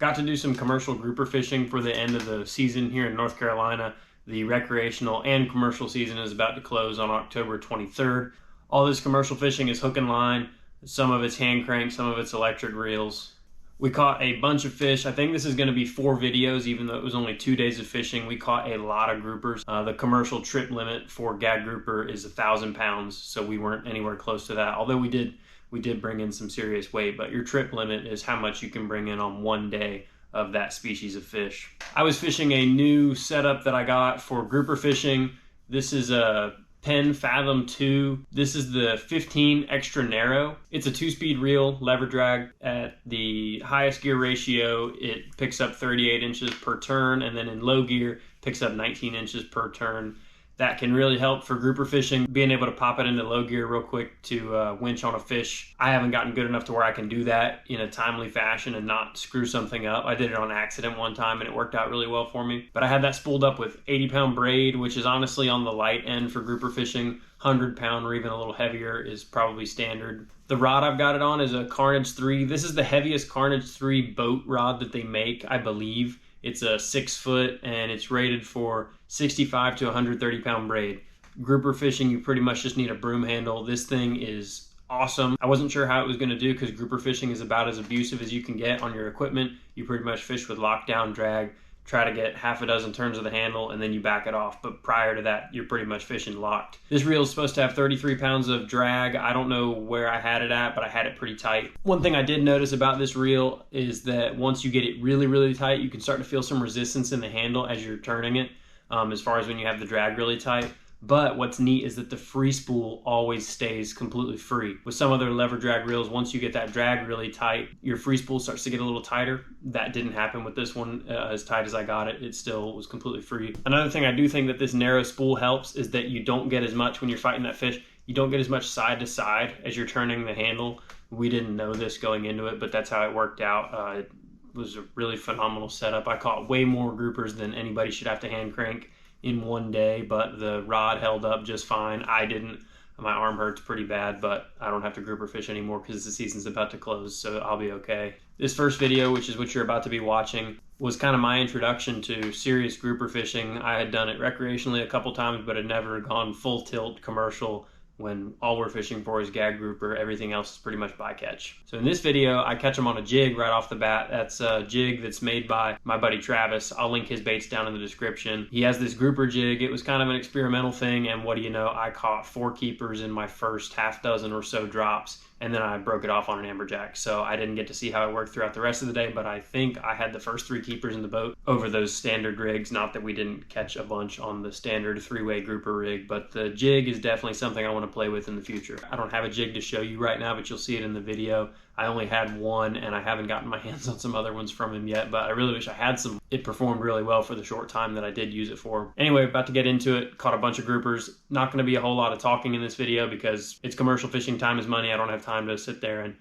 Got to do some commercial grouper fishing for the end of the season here in North Carolina. The recreational and commercial season is about to close on October 23rd. All this commercial fishing is hook and line. Some of it's hand crank, some of it's electric reels. We caught a bunch of fish. I think this is going to be 4 videos, even though it was only 2 days of fishing. We caught a lot of groupers. The commercial trip limit for gag grouper is 1,000 pounds, so we weren't anywhere close to that. Although we did bring in some serious weight, but your trip limit is how much you can bring in on one day of that species of fish. I was fishing a new setup that I got for grouper fishing. This is a Penn Fathom 2. This is the 15 extra narrow. It's a 2-speed reel, lever drag. At the highest gear ratio, it picks up 38 inches per turn, and then in low gear, picks up 19 inches per turn. That can really help for grouper fishing, being able to pop it into low gear real quick to winch on a fish. I haven't gotten good enough to where I can do that in a timely fashion and not screw something up. I did it on accident one time and it worked out really well for me. But I had that spooled up with 80-pound braid, which is honestly on the light end for grouper fishing. 100-pound or even a little heavier is probably standard. The rod I've got it on is a Carnage 3. This is the heaviest Carnage 3 boat rod that they make, I believe. It's a 6-foot and it's rated for 65 to 130-pound braid. Grouper fishing, you pretty much just need a broom handle. This thing is awesome. I wasn't sure how it was going to do because grouper fishing is about as abusive as you can get on your equipment. You pretty much fish with lockdown drag, try to get half a dozen turns of the handle, and then you back it off. But prior to that, you're pretty much fishing locked. This reel is supposed to have 33 pounds of drag. I don't know where I had it at, but I had it pretty tight. One thing I did notice about this reel is that once you get it really, really tight, you can start to feel some resistance in the handle as you're turning it, as far as when you have the drag really tight. But what's neat is that the free spool always stays completely free. With some other lever drag reels, once you get that drag really tight, your free spool starts to get a little tighter. That didn't happen with this one. As tight as I got it, it still was completely free. Another thing I do think that this narrow spool helps is that you don't get as much when you're fighting that fish. You don't get as much side to side as you're turning the handle. We didn't know this going into it, but that's how it worked out. It was a really phenomenal setup. I caught way more groupers than anybody should have to hand crank in one day, but the rod held up just fine. I didn't. My arm hurts pretty bad, but I don't have to grouper fish anymore because the season's about to close, so I'll be okay. This first video, which is what you're about to be watching, was kind of my introduction to serious grouper fishing. I had done it recreationally a couple times, but had never gone full tilt commercial when all we're fishing for is gag grouper. Everything else is pretty much bycatch. So in this video, I catch them on a jig right off the bat. That's a jig that's made by my buddy Travis. I'll link his baits down in the description. He has this grouper jig. It was kind of an experimental thing, and what do you know, I caught 4 keepers in my first half dozen or so drops, and then I broke it off on an amberjack. So I didn't get to see how it worked throughout the rest of the day, but I think I had the first 3 keepers in the boat over those standard rigs. Not that we didn't catch a bunch on the standard 3-way grouper rig, but the jig is definitely something I want to play with in the future. I don't have a jig to show you right now, but you'll see it in the video. I only had one, and I haven't gotten my hands on some other ones from him yet, but I really wish I had some. It performed really well for the short time that I did use it for. Anyway, about to get into it. Caught a bunch of groupers. Not going to be a whole lot of talking in this video because it's commercial fishing. Time is money. I don't have time to sit there and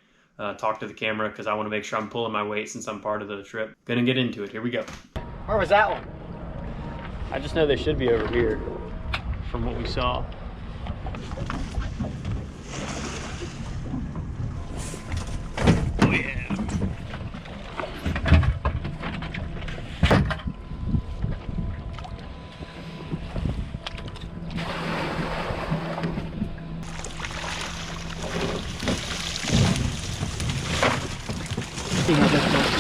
talk to the camera because I want to make sure I'm pulling my weight since I'm part of the trip. Gonna get into it. Here we go. Where was that one? I just know they should be over here from what we saw. Oh yeah. See how this looks.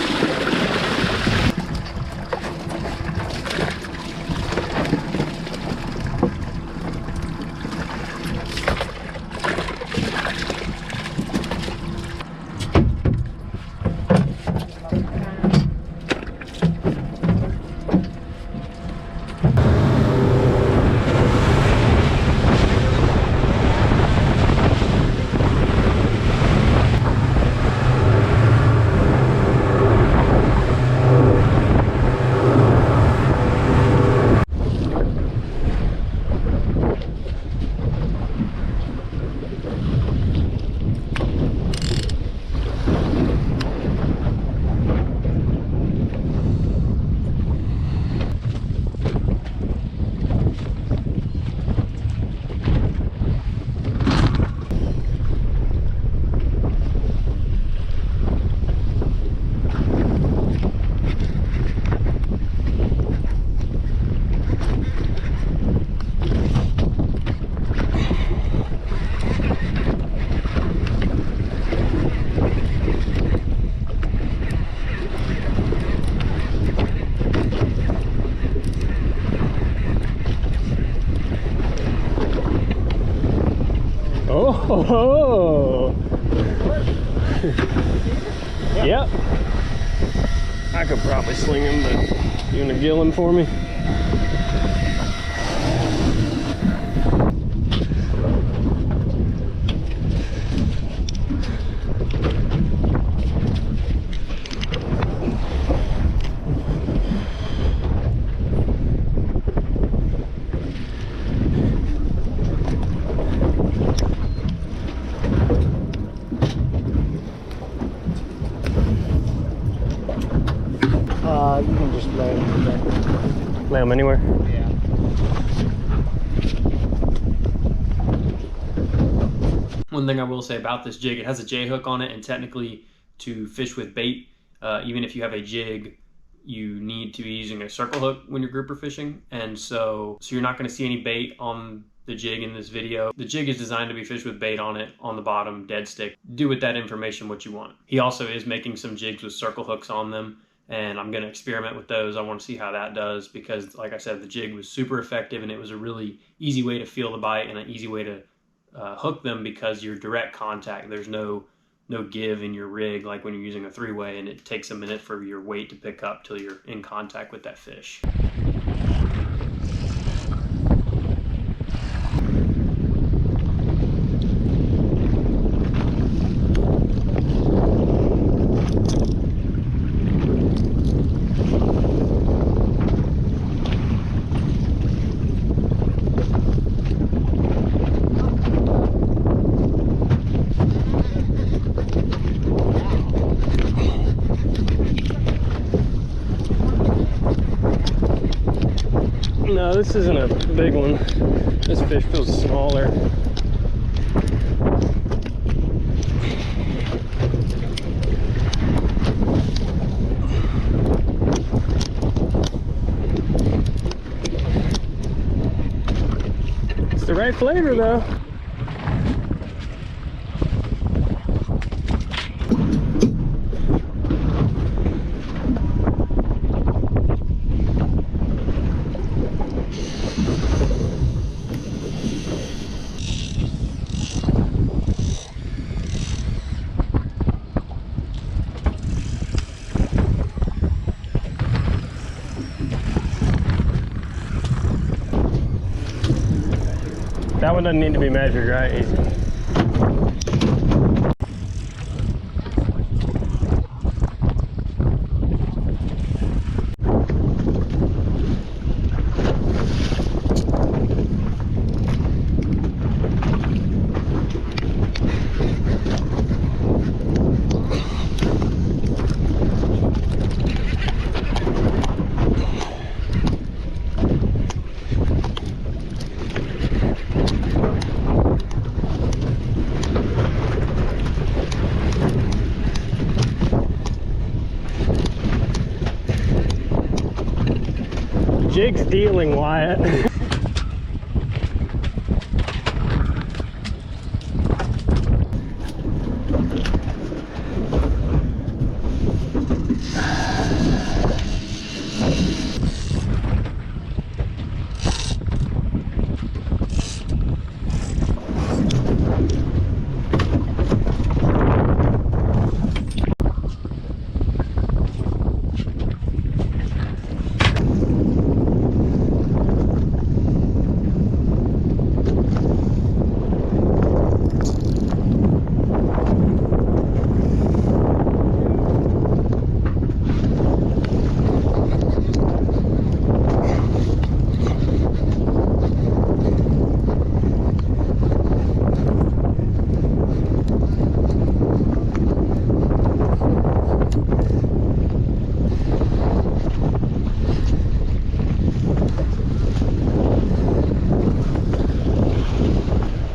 Oh! Yep. I could probably sling him, but you gonna gill him for me? You can just lay him. Lay him anywhere? Yeah. One thing I will say about this jig, it has a J hook on it, and technically to fish with bait, even if you have a jig, you need to be using a circle hook when you're grouper fishing, and so you're not going to see any bait on the jig in this video. The jig is designed to be fished with bait on it, on the bottom, dead stick. Do with that information what you want. He also is making some jigs with circle hooks on them, and I'm going to experiment with those. I want to see how that does, because like I said, the jig was super effective, and it was a really easy way to feel the bite and an easy way to hook them, because you're direct contact. There's no give in your rig like when you're using a three-way, and it takes a minute for your weight to pick up till you're in contact with that fish. No, this isn't a big one. This fish feels smaller. It's the right flavor though. That one doesn't need to be measured, right? Easy. Jig stealing, Wyatt.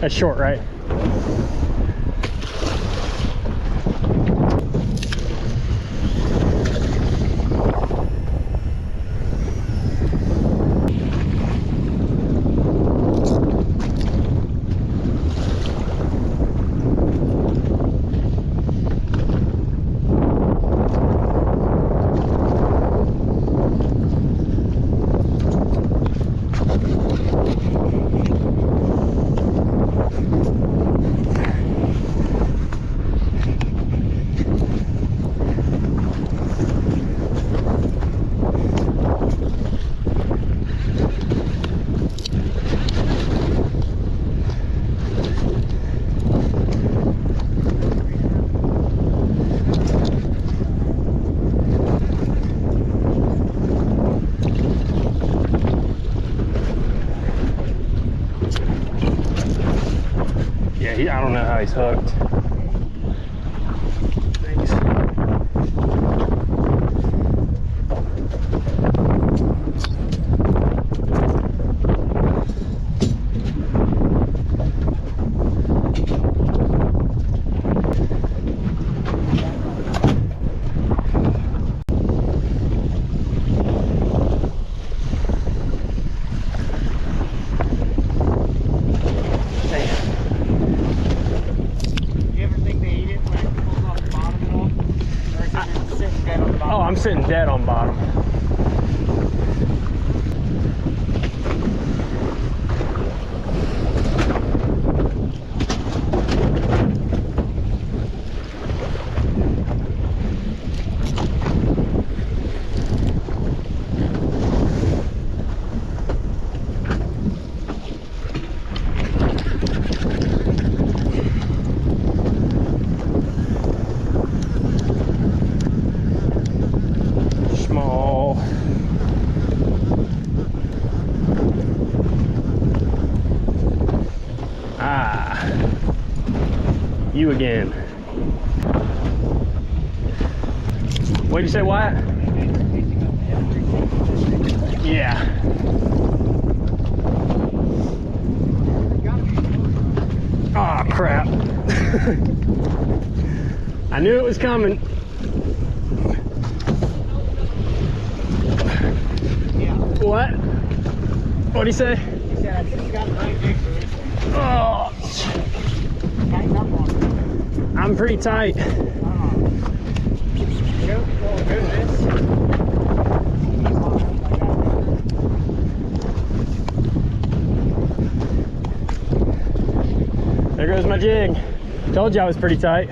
That's short, right? he's hooked. Thanks. Oh, I'm sitting dead on bottom. Small. Ah, you again. What'd you say, Wyatt? Yeah. Oh, crap. I knew it was coming. What? What'd he say? He said, I think you got the right jig for it. Oh, Tighten up on it. I'm pretty tight. Show, go do this. There goes my jig. Told you I was pretty tight.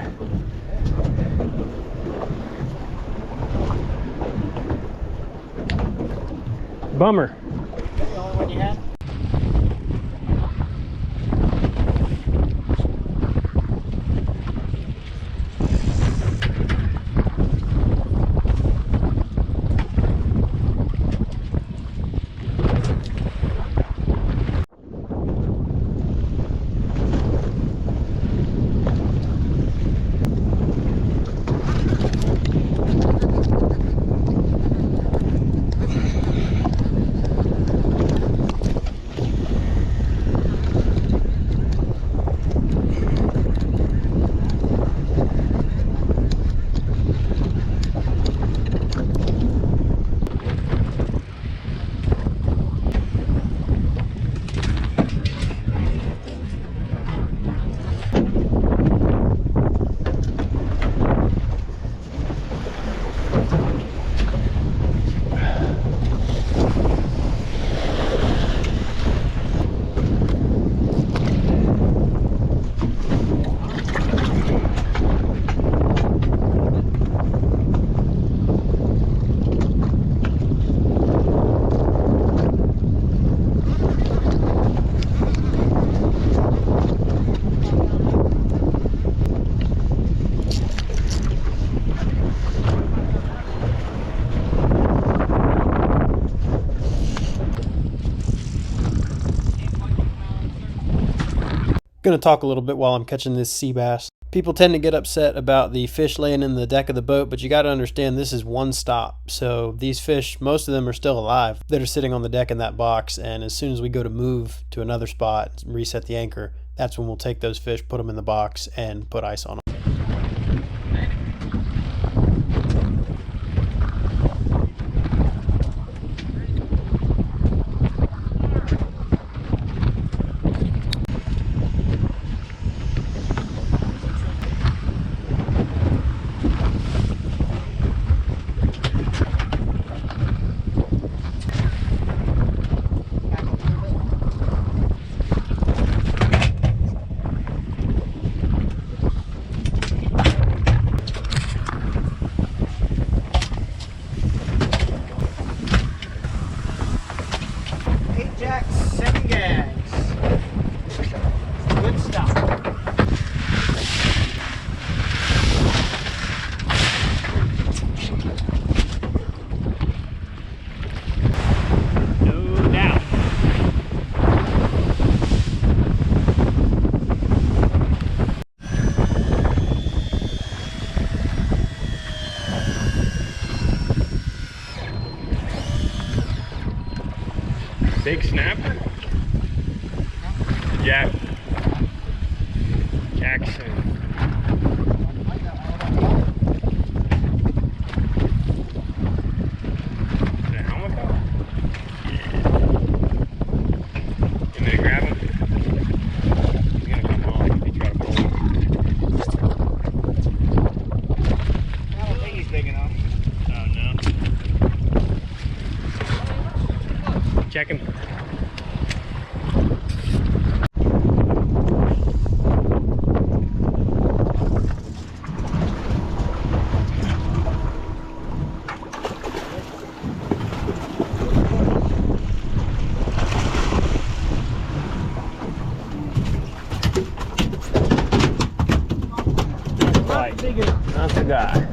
Bummer. That's the only one you had? Going to talk a little bit while I'm catching this sea bass. People tend to get upset about the fish laying in the deck of the boat, but you got to understand this is one stop. So these fish, most of them are still alive that are sitting on the deck in that box, and as soon as we go to move to another spot, reset the anchor, that's when we'll take those fish, put them in the box, and put ice on them. Big snapper? Jackson. Is that helmet though? Yeah. You want me to grab him? He's gonna come off if you try to pull him. I don't think he's big enough. Oh no. Check him. That's the guy.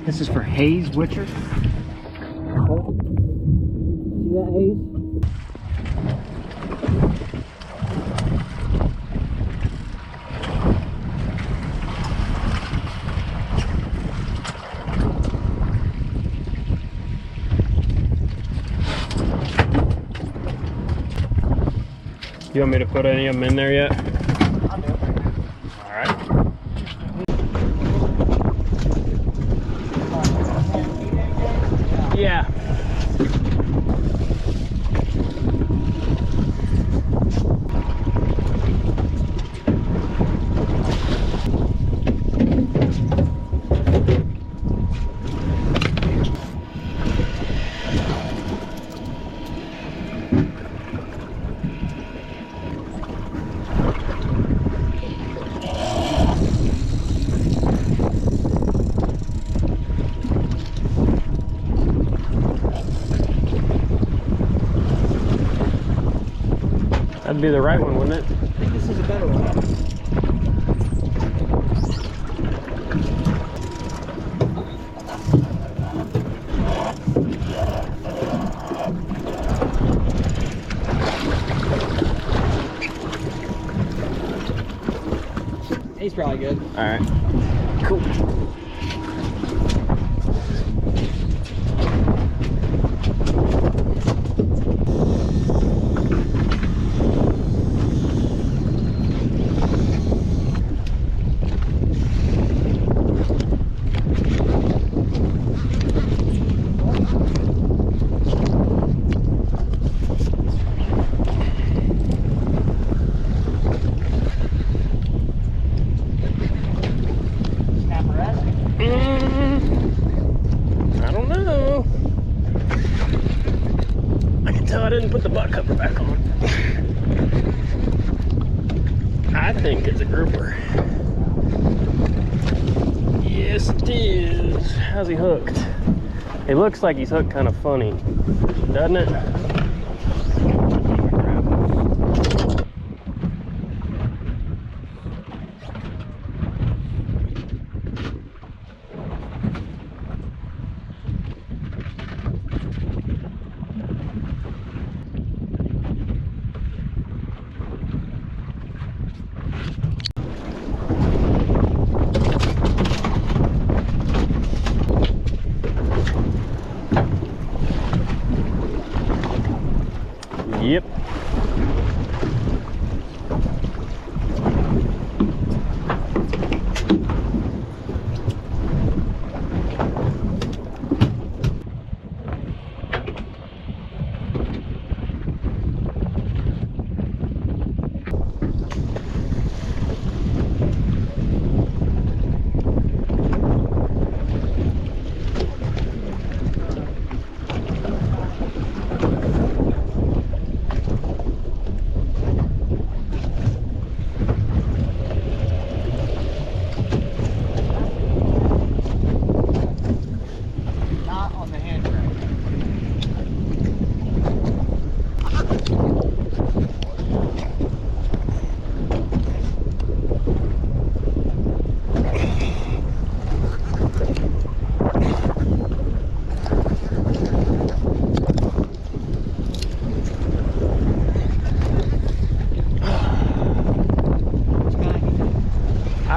This is for Hayes Witcher. See that, Hayes? You want me to put any of them in there yet? I'll do it. All right. Yeah. That'd be the right one, wouldn't it? I think this is a better one. He's probably good. All right. Cool. I don't know. I can tell I didn't put the butt cover back on. I think it's a grouper. Yes, it is. How's he hooked? It looks like he's hooked kind of funny, doesn't it?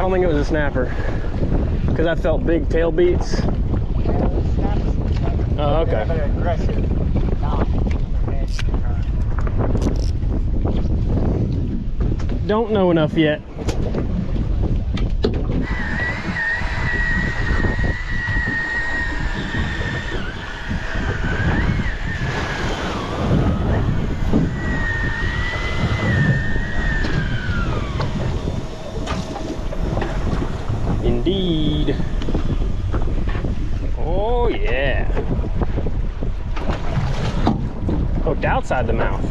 don't think it was a snapper because I felt big tail beats. Oh, okay. Aggressive knock in their head. Don't know enough yet. Indeed. Oh yeah. Hooked outside the mouth.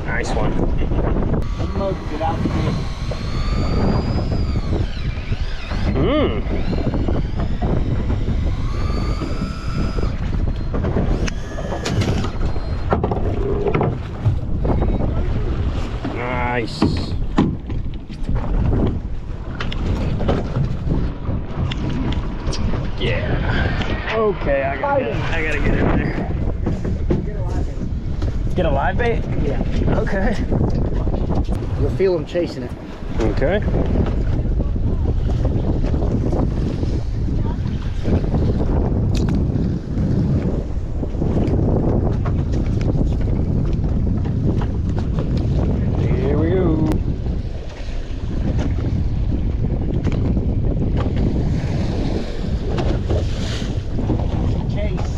Nice one. Smoked it out the gate. Nice. Yeah. Okay, I gotta get in there. Get a live bait? Yeah. Okay. You'll feel them chasing it. Okay. Here we go. Chase.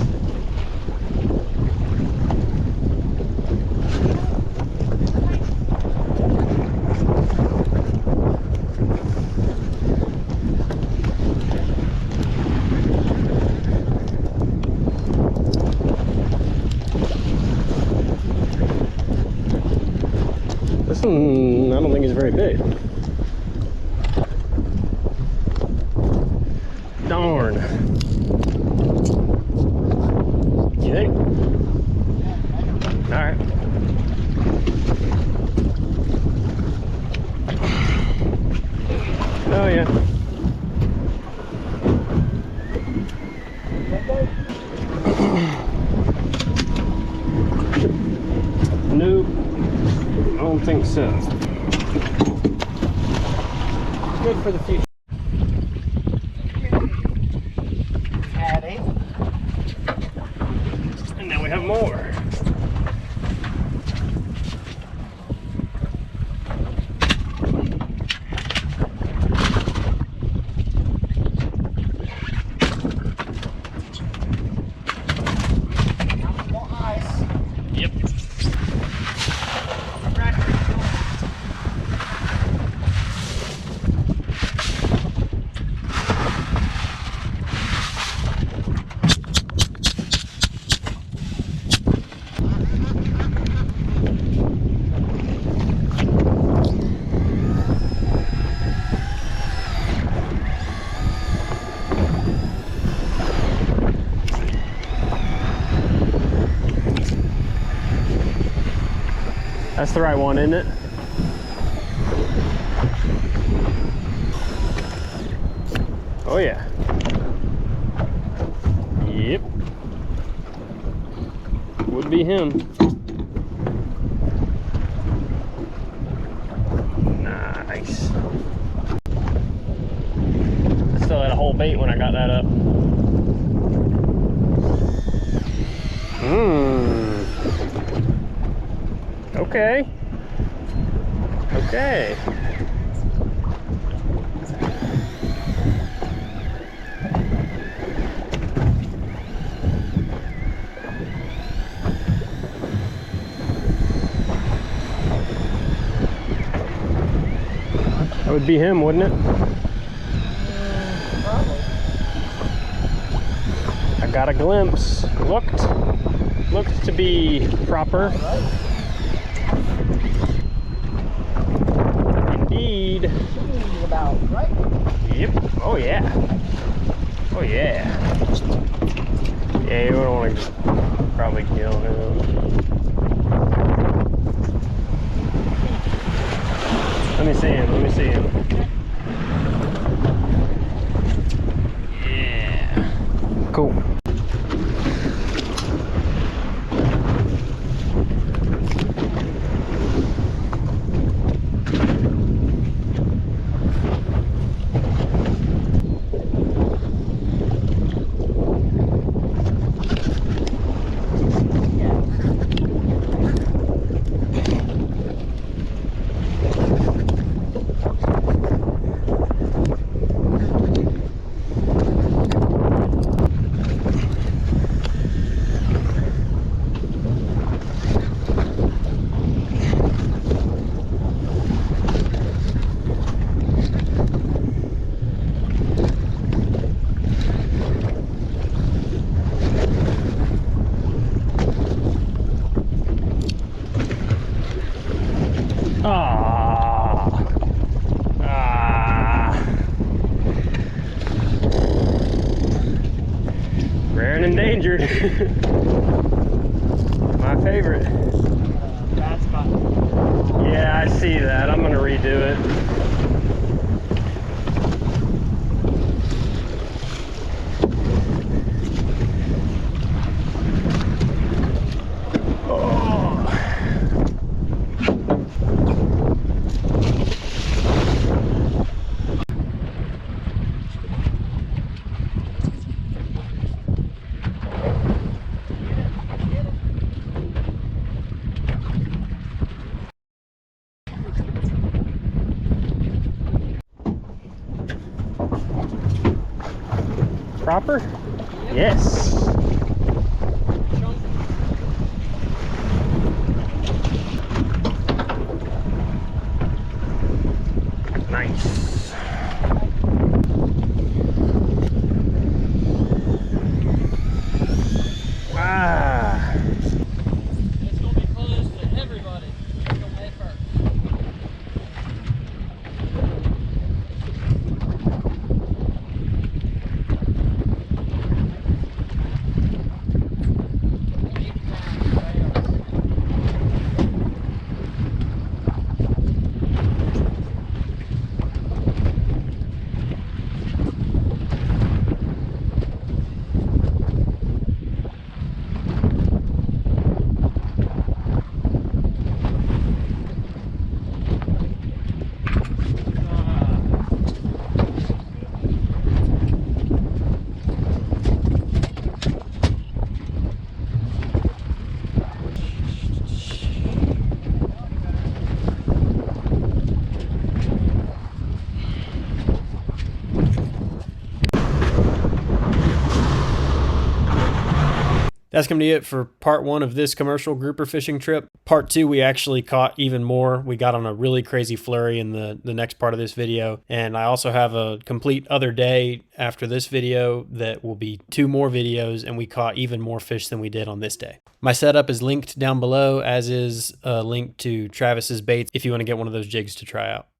This one, I don't think is very big. Darn. You think? All right. Oh yeah. Nope. I don't think so. Good for the future. Adding. And now we have more. More ice. Yep. That's the right one, isn't it? Oh yeah. Yep. Would be him. Nice. I still had a whole bait when I got that up. Okay. Okay. That would be him, wouldn't it? I got a glimpse. Looked to be proper. Indeed. About, right? Yep. Oh yeah. Oh yeah. Yeah, you don't want to probably kill him. Let me see him. Let me see him. Yeah. Cool. endangered. My favorite. Bad spot. Yeah, I see that. I'm gonna redo it. Proper? Yes. Nice. Ah. It's gonna be close to everybody. It's gonna head first. That's going to be it for part 1 of this commercial grouper fishing trip. Part 2, we actually caught even more. We got on a really crazy flurry in the next part of this video. And I also have a complete other day after this video that will be 2 more videos, and we caught even more fish than we did on this day. My setup is linked down below, as is a link to Travis's baits if you want to get one of those jigs to try out.